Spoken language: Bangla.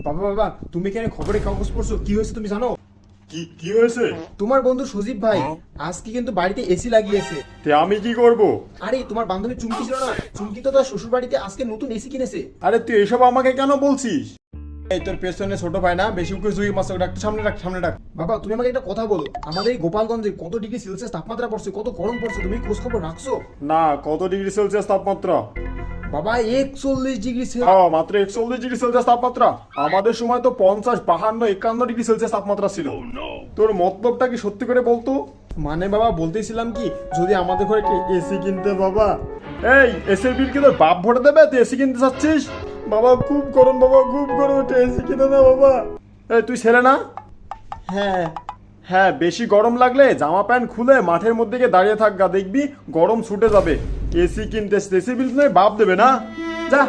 বাবা বাবা, তুমি কেন খবরে কাগজ পড়ছো? কি হয়েছে তুমি জানো? কি কি হয়েছে? তোমার বন্ধু সজীব ভাই আজকে কিন্তু বাড়িতে এসি লাগিয়েছে। তে আমি কি করব? আরে তোমার বান্ধবী চুমকি ছিল না, চুমকি তো তার শ্বশুর বাড়িতে আজকে নতুন এসি কিনেছে। আরে তুই এসব আমাকে কেন বলছিস? এই তোর পেছনে ছোট ভাই না, বেশি কিছু মাছ ডাক, সামনে ডাক, সামনে ডাক। বাবা তুমি আমাকে একটা কথা বলো, আমাদের এই গোপালগঞ্জে কত ডিগ্রি সেলসিয়াস তাপমাত্রা পড়ছে, কত গরম পড়ছে, তুমি খোঁজ খবর রাখছো? না, কত ডিগ্রি সেলসিয়াস তাপমাত্রা? বাবা 41 ডিগ্রি মাত্র 41 ডিগ্রি সেলসিয়াস তাপমাত্রা। আমাদের সময় তো 50, 52, 51 ডিগ্রি সেলসিয়াস তাপমাত্রা ছিল। তোর মতলবটা কি সত্যি করে বলতো? মানে বাবা বলতেছিলাম কি, যদি আমাদের ঘরে এসি কিনতে বাবা। এই এসির বিল কি তোর বাপ ভরে দেবে? তুই এসি কিনতে চাচ্ছিস? বাবা খুব গরম, বাবা খুব গরম, একটু এসি কিনে না বাবা। এই তুই ছেলে না? হ্যাঁ হ্যাঁ, বেশি গরম লাগলে জামা প্যান্ট খুলে মাঠের মধ্যে গিয়ে দাঁড়িয়ে থাকগা, দেখবি গরম ছুটে যাবে। এসি কিনতে, এসি বিল নয় বাপ দেবে না, যা।